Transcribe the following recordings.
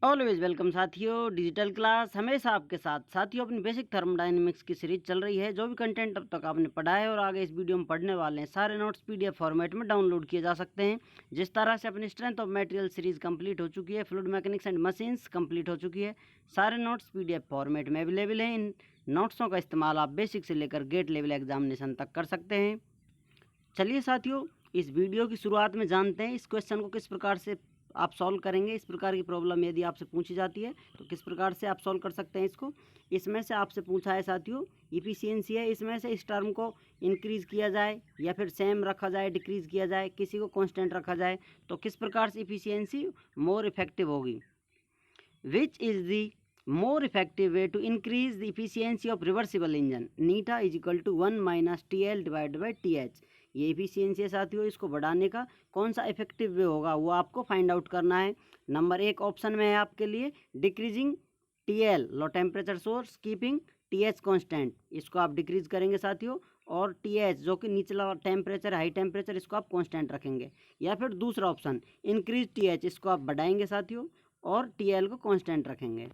Always welcome साथियों। Digital class हमेशा आपके साथ। साथियों, अपनी बेसिक थर्मोडायनेमिक्स की सीरीज चल रही है। जो भी कंटेंट अब तक आपने पढ़ा है और आगे इस वीडियो में पढ़ने वाले हैं, सारे नोट्स पीडीएफ फॉर्मेट में डाउनलोड किए जा सकते हैं। जिस तरह से अपनी strength of material series complete हो चुकी है, fluid mechanics and machines complete हो चुकी है, सारे नोट्स पीडीएफ फॉर्मेट में अवेलेबल हैं। इन नोट्सों का इस्तेमाल आप बेसिक से लेकर गेट लेवल एग्जामिनेशन तक कर सकते हैं। चलिए साथियों, इस वीडियो की शुरुआत में जानते हैं इस क्वेश्चन को किस प्रकार से आप सॉल्व करेंगे। इस प्रकार की प्रॉब्लम यदि आपसे पूछी जाती है तो किस प्रकार से आप सॉल्व कर सकते हैं इसको। इसमें से आपसे पूछा है साथियों, इफिशियंसी है, इसमें से इस टर्म को इंक्रीज़ किया जाए या फिर सेम रखा जाए, डिक्रीज़ किया जाए, किसी को कांस्टेंट रखा जाए, तो किस प्रकार से इफिशियंसी मोर इफेक्टिव होगी। Which is the more effective way to increase the efficiency of reversible engine? Eta is equal to 1 minus T L divide by T H. ये एफिशिएंसी है साथियों, इसको बढ़ाने का कौन सा इफेक्टिव वे होगा वो आपको फाइंड आउट करना है। नंबर 1 ऑप्शन में है आपके लिए decreasing T L, low temperature source, keeping T H constant, इसको आप डिक्रीज करेंगे साथियों, और टी एच जो कि निचला टेम्परेचर, हाई टेम्परेचर, इसको आप कॉन्स्टेंट रखेंगे। या फिर दूसरा ऑप्शन इंक्रीज टी एच, इसको आप बढ़ाएंगे साथियों और टी एल को कॉन्स्टेंट रखेंगे।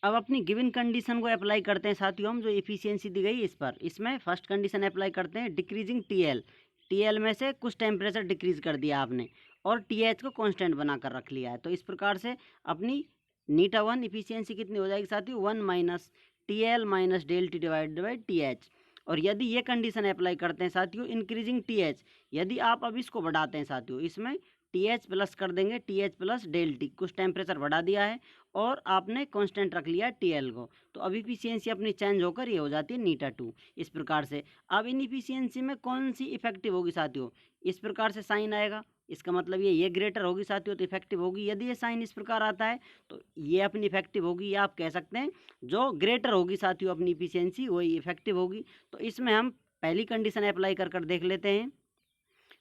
अब अपनी गिवन कंडीशन को अप्लाई करते हैं साथियों हम, जो एफिशिएंसी दी गई इस पर। इसमें फर्स्ट कंडीशन अप्लाई करते हैं डिक्रीजिंग टीएल। टीएल में से कुछ टेम्परेचर डिक्रीज कर दिया आपने और टीएच को कांस्टेंट बनाकर रख लिया है। तो इस प्रकार से अपनी नीटा 1 एफिशिएंसी कितनी हो जाएगी साथियों, 1 minus T L minus del T divide by T H. और यदि ये कंडीशन अप्लाई करते हैं साथियों इंक्रीजिंग टी एच, यदि आप अब इसको बढ़ाते हैं साथियों, इसमें टी एच प्लस कर देंगे, T H plus del T, कुछ टेम्परेचर बढ़ा दिया है और आपने कांस्टेंट रख लिया टी एल को, तो अब इफिशियंसी अपनी चेंज होकर ये हो जाती है नीटा 2। इस प्रकार से अब इन इफिशियंसी में कौन सी इफेक्टिव होगी साथियों, इस प्रकार से साइन आएगा, इसका मतलब ये ग्रेटर होगी साथियों तो इफेक्टिव होगी। यदि ये साइन इस प्रकार आता है तो ये अपनी इफेक्टिव होगी, या आप कह सकते हैं जो ग्रेटर होगी साथियों अपनी इफिशियंसी वही इफेक्टिव होगी। तो इसमें हम पहली कंडीशन अप्लाई कर कर देख लेते हैं।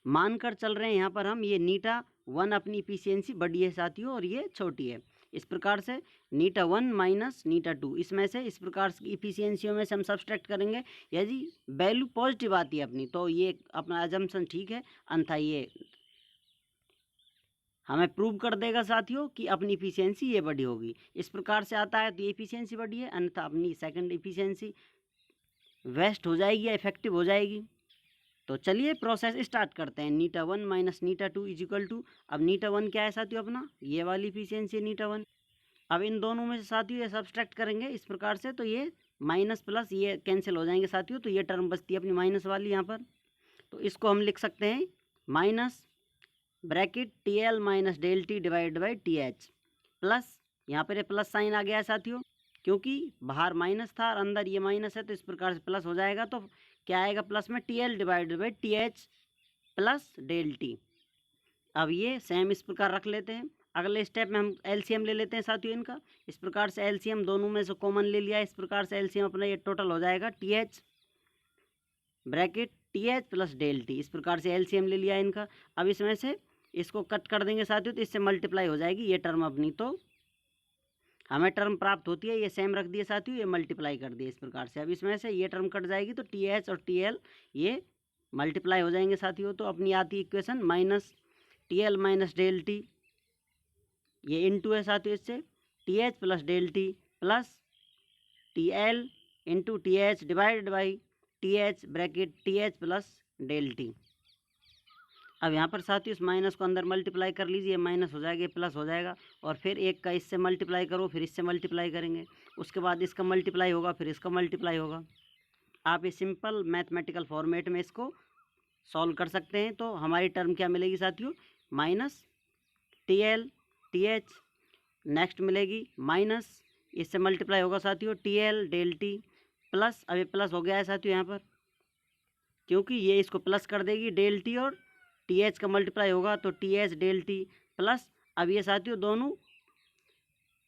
मानकर चल रहे हैं यहाँ पर हम, ये नीटा 1 अपनी इफिशियंसी बड़ी है साथियों और ये छोटी है। इस प्रकार से नीटा 1 माइनस नीटा 2, इसमें से इस प्रकार की इफिशियंसियों में से हम सब्सट्रैक्ट करेंगे। यदि वैल्यू पॉजिटिव आती है अपनी तो ये अपना अजम्पशन ठीक है, अन्यथा ये हमें प्रूव कर देगा साथियों कि अपनी इफिशियंसी ये बड़ी होगी। इस प्रकार से आता है तो ये इफिशियंसी बड़ी है, अन्यथा अपनी सेकंड इफिशियंसी वेस्ट हो जाएगी या इफेक्टिव हो जाएगी। तो चलिए प्रोसेस स्टार्ट करते हैं। Eta 1 minus eta 2 is equal to, अब नीटा 1 क्या है साथियों अपना, ये वाली इफिशियंसी है नीटा 1। अब इन दोनों में से साथियों ये सब्सट्रैक्ट करेंगे इस प्रकार से, तो ये माइनस प्लस ये कैंसिल हो जाएंगे साथियों, तो ये टर्म बचती है अपनी माइनस वाली यहाँ पर। तो इसको हम लिख सकते हैं minus bracket T L minus del T divide by T H plus, यहाँ पर ये प्लस साइन आ गया है साथियों, क्योंकि बाहर माइनस था और अंदर ये माइनस है, तो इस प्रकार से प्लस हो जाएगा। तो क्या आएगा प्लस में, T L divide by T H plus del T. अब ये सेम इस प्रकार रख लेते हैं। अगले स्टेप में हम एलसीएम ले लेते हैं साथियों इनका। इस प्रकार से एलसीएम दोनों में से कॉमन ले लिया, इस प्रकार से एलसीएम अपना ये टोटल हो जाएगा T H bracket T H plus del T, इस प्रकार से एलसीएम ले लिया इनका। अब इसमें से इसको कट कर देंगे साथियों, तो इससे मल्टीप्लाई हो जाएगी ये टर्म अपनी, तो हमें टर्म प्राप्त होती है, ये सेम रख दिए साथियों, ये मल्टीप्लाई कर दिए इस प्रकार से। अब इसमें से ये टर्म कट जाएगी तो टी एच और टी एल ये मल्टीप्लाई हो जाएंगे साथियों, तो अपनी आती equation minus T L minus del T, ये इंटू है साथियों इससे, T H plus del T plus T L into T H divided by T H bracket T H plus del T. अब यहाँ पर साथियों इस माइनस को अंदर मल्टीप्लाई कर लीजिए, माइनस हो जाएगा, प्लस हो जाएगा, और फिर एक का इससे मल्टीप्लाई करो, फिर इससे मल्टीप्लाई करेंगे, उसके बाद इसका मल्टीप्लाई होगा, फिर इसका मल्टीप्लाई होगा। आप ये सिंपल मैथमेटिकल फॉर्मेट में इसको सॉल्व कर सकते हैं। तो हमारी टर्म क्या मिलेगी साथियों, minus T L T H, next मिलेगी माइनस, इससे मल्टीप्लाई होगा साथियों T L del T plus, अब ये प्लस हो गया है साथियों यहाँ पर, क्योंकि ये इसको प्लस कर देगी डेल टी और टी एच का मल्टीप्लाई होगा तो T H del T plus, अब ये साथियों दोनों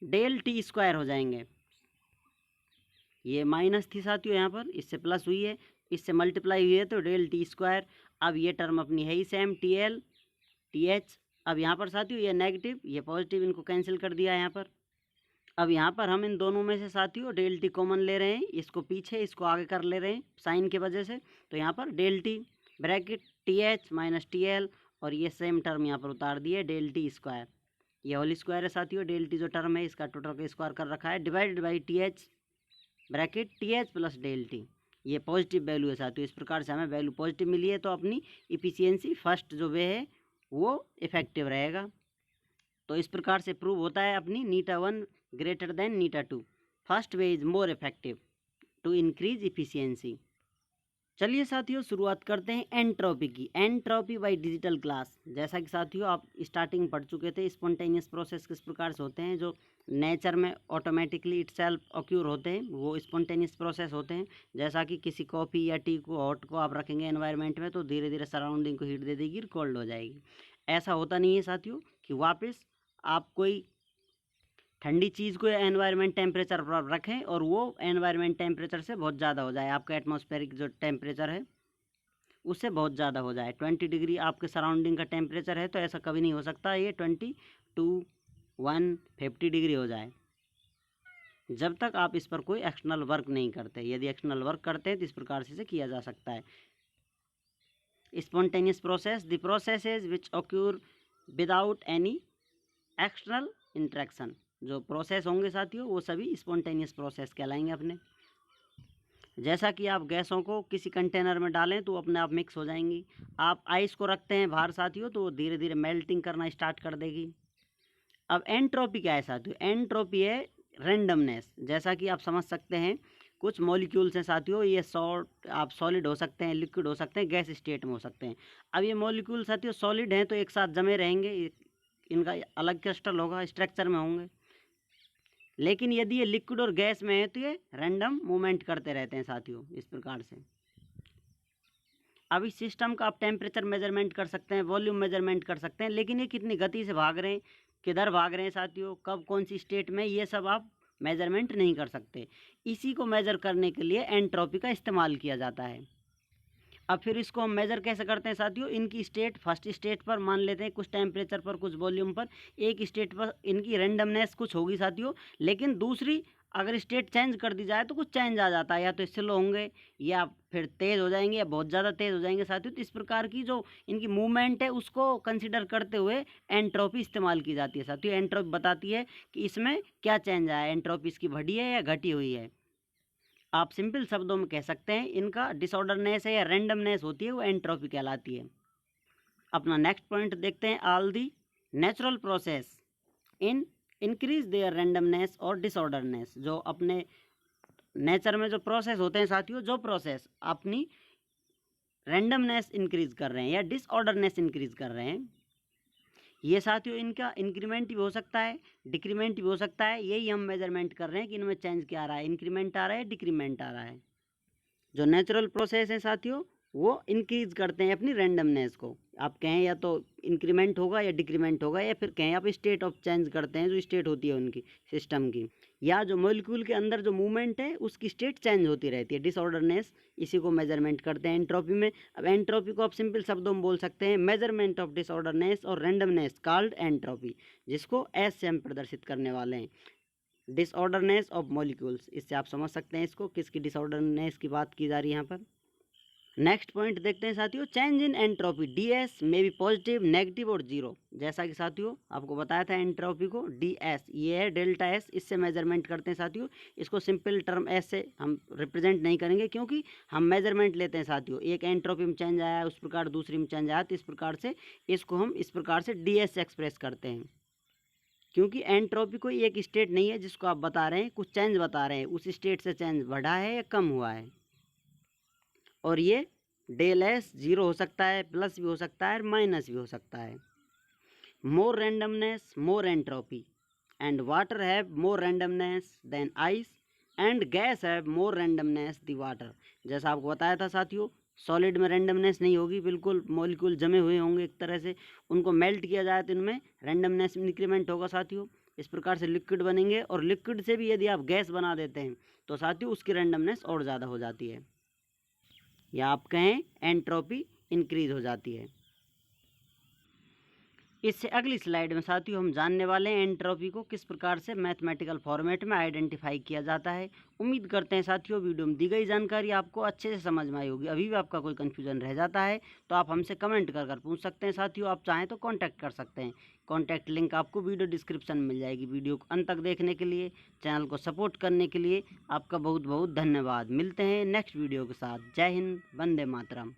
डेल टी स्क्वायर हो जाएंगे। ये माइनस थी साथियों यहाँ पर, इससे प्लस हुई है, इससे मल्टीप्लाई हुई है तो डेल टी स्क्वायर। अब ये टर्म अपनी है ही same T L T H. अब यहाँ पर साथियों ये नेगेटिव ये पॉजिटिव, इनको कैंसिल कर दिया यहाँ पर। अब यहाँ पर हम इन दोनों में से साथियों डेल टी कॉमन ले रहे हैं, इसको पीछे इसको आगे कर ले रहे हैं साइन की वजह से, तो यहाँ पर del T bracket T H minus T L, और ये सेम टर्म यहाँ पर उतार दिए डेल टी स्क्वायर। ये होल स्क्वायर है साथियों। डेल टी जो टर्म है इसका टोटल का स्क्वायर कर रखा है, divided by T H bracket T H plus del T. ये पॉजिटिव वैल्यू है साथियों। इस प्रकार से हमें वैल्यू पॉजिटिव मिली है तो अपनी इफिशियंसी फर्स्ट जो वे है वो इफेक्टिव रहेगा। तो इस प्रकार से प्रूव होता है अपनी eta 1 greater than eta 2। First way is more effective to increase efficiency. चलिए साथियों शुरुआत करते हैं एंट्रोपी की। Entropy by digital class. जैसा कि साथियों आप स्टार्टिंग पढ़ चुके थे, स्पॉन्टेनियस प्रोसेस किस प्रकार से होते हैं, जो नेचर में ऑटोमेटिकली इटसेल्फ ऑक्यूर होते हैं, वो स्पॉन्टेनियस प्रोसेस होते हैं। जैसा कि किसी कॉफ़ी या टी को हॉट को आप रखेंगे एनवायरनमेंट में तो धीरे धीरे सराउंडिंग को हीट दे देगी, कोल्ड हो जाएगी। ऐसा होता नहीं है साथियों कि वापस आप कोई ठंडी चीज़ को एनवायरनमेंट टेम्परेचर पर रखें और वो एनवायरनमेंट टेम्परेचर से बहुत ज़्यादा हो जाए, आपका एटमॉस्फेरिक जो टेम्परेचर है उससे बहुत ज़्यादा हो जाए। 20 डिग्री आपके सराउंडिंग का टेम्परेचर है तो ऐसा कभी नहीं हो सकता ये 50 डिग्री हो जाए, जब तक आप इस पर कोई एक्सटर्नल वर्क नहीं करते। यदि एक्सटर्नल वर्क करते हैं तो इस प्रकार से किया जा सकता है। Spontaneous process, the processes which occur without any external interaction. जो प्रोसेस होंगे साथियों वो सभी स्पॉन्टेनियस प्रोसेस कहलाएंगे अपने। जैसा कि आप गैसों को किसी कंटेनर में डालें तो अपने आप मिक्स हो जाएंगी। आप आइस को रखते हैं बाहर साथियों तो वो धीरे धीरे मेल्टिंग करना स्टार्ट कर देगी। अब एंट्रोपी क्या है साथियों? एंट्रोपी है रैंडमनेस। जैसा कि आप समझ सकते हैं कुछ मॉलिक्यूल्स हैं साथियों, ये आप सॉलिड हो सकते हैं, लिक्विड हो सकते हैं, गैस स्टेट में हो सकते हैं। अब ये मॉलिक्यूल साथियों सॉलिड हैं तो एक साथ जमे रहेंगे, इनका अलग क्रिस्टल होगा, स्ट्रक्चर में होंगे। लेकिन यदि ये लिक्विड और गैस में है तो ये रैंडम मूवमेंट करते रहते हैं साथियों इस प्रकार से। अब इस सिस्टम का आप टेम्परेचर मेजरमेंट कर सकते हैं, वॉल्यूम मेजरमेंट कर सकते हैं, लेकिन ये कितनी गति से भाग रहे हैं, किधर भाग रहे हैं साथियों, कब कौन सी स्टेट में, ये सब आप मेजरमेंट नहीं कर सकते। इसी को मेजर करने के लिए एंट्रोपी का इस्तेमाल किया जाता है। अब फिर इसको हम मेज़र कैसे करते हैं साथियों? इनकी स्टेट फर्स्ट स्टेट पर मान लेते हैं कुछ टेम्परेचर पर, कुछ वॉल्यूम पर, एक स्टेट पर इनकी रैंडमनेस कुछ होगी साथियों, लेकिन दूसरी अगर स्टेट चेंज कर दी जाए तो कुछ चेंज आ जाता है, या तो स्लो होंगे या फिर तेज़ हो जाएंगे या बहुत ज़्यादा तेज़ हो जाएंगे साथियों। तो इस प्रकार की जो इनकी मूवमेंट है उसको कंसिडर करते हुए एंट्रोपी इस्तेमाल की जाती है साथियों। एंट्रोपी बताती है कि इसमें क्या चेंज आया, एंट्रोपी इसकी बढ़ी है या घटी हुई है। आप सिंपल शब्दों में कह सकते हैं इनका डिसऑर्डरनेस है या रैंडमनेस होती है वो एंट्रोपी कहलाती है। अपना नेक्स्ट पॉइंट देखते हैं, all the natural process in increase their randomness और डिसऑर्डरनेस। जो अपने नेचर में जो प्रोसेस होते हैं साथियों, जो प्रोसेस अपनी रैंडमनेस इंक्रीज कर रहे हैं या डिसऑर्डरनेस इंक्रीज कर रहे हैं, ये साथियों इनका इंक्रीमेंट भी हो सकता है, डिक्रीमेंट भी हो सकता है। यही हम मेजरमेंट कर रहे हैं कि इनमें चेंज क्या आ रहा है, इंक्रीमेंट आ रहा है, डिक्रीमेंट आ रहा है। जो नेचुरल प्रोसेस है साथियों वो इंक्रीज करते हैं अपनी रैंडमनेस को। आप कहें या तो इंक्रीमेंट होगा या डिक्रीमेंट होगा, या फिर कहें आप स्टेट ऑफ चेंज करते हैं, जो स्टेट होती है उनकी सिस्टम की, या जो मॉलिक्यूल के अंदर जो मूवमेंट है उसकी स्टेट चेंज होती रहती है, डिसऑर्डरनेस। इसी को मेजरमेंट करते हैं एंट्रोपी में। अब एंट्रोपी को आप सिंपल शब्दों में बोल सकते हैं मेजरमेंट ऑफ डिसऑर्डरनेस और रैंडमनेस कॉल्ड एंट्रोपी, जिसको एस से हम प्रदर्शित करने वाले हैं, डिसऑर्डरनेस ऑफ मॉलिक्यूल्स। इससे आप समझ सकते हैं इसको किसकी डिसऑर्डरनेस की बात की जा रही है यहाँ पर। नेक्स्ट पॉइंट देखते हैं साथियों, चेंज इन एंट्रोपी डीएस में भी पॉजिटिव, नेगेटिव और जीरो। जैसा कि साथियों आपको बताया था एंट्रोपी को डीएस, ये है डेल्टा एस, इससे मेजरमेंट करते हैं साथियों। इसको सिंपल टर्म एस से हम रिप्रेजेंट नहीं करेंगे क्योंकि हम मेजरमेंट लेते हैं साथियों। एक एंट्रोपी में चेंज आया उस प्रकार दूसरी में चेंज आया, तो इस प्रकार से इसको हम इस प्रकार से डीएस से एक्सप्रेस करते हैं। क्योंकि एंट्रोपी कोई एक स्टेट नहीं है जिसको आप बता रहे हैं, कुछ चेंज बता रहे हैं, उस स्टेट से चेंज बढ़ा है या कम हुआ है। और ये डेल एस जीरो हो सकता है, प्लस भी हो सकता है, माइनस भी हो सकता है। More randomness more entropy, and water have more randomness than ice, and gas have more randomness the water. जैसा आपको बताया था साथियों, सॉलिड में रैंडमनेस नहीं होगी, बिल्कुल मॉलिक्यूल जमे हुए होंगे एक तरह से, उनको मेल्ट किया जाए तो इनमें रैंडमनेस इंक्रीमेंट होगा साथियों। इस प्रकार से लिक्विड बनेंगे, और लिक्विड से भी यदि आप गैस बना देते हैं तो साथियों उसकी रैंडमनेस और ज़्यादा हो जाती है, या आप कहें एंट्रोपी इंक्रीज हो जाती है। इससे अगली स्लाइड में साथियों हम जानने वाले हैं एंट्रोपी को किस प्रकार से मैथमेटिकल फॉर्मेट में आइडेंटिफाई किया जाता है। उम्मीद करते हैं साथियों वीडियो में दी गई जानकारी आपको अच्छे से समझ में आई होगी। अभी भी आपका कोई कन्फ्यूजन रह जाता है तो आप हमसे कमेंट कर पूछ सकते हैं। साथियों आप चाहें तो कॉन्टैक्ट कर सकते हैं। कॉन्टैक्ट लिंक आपको वीडियो डिस्क्रिप्शन में मिल जाएगी। वीडियो को अंत तक देखने के लिए, चैनल को सपोर्ट करने के लिए आपका बहुत बहुत धन्यवाद। मिलते हैं नेक्स्ट वीडियो के साथ। जय हिंद, वंदे मातरम।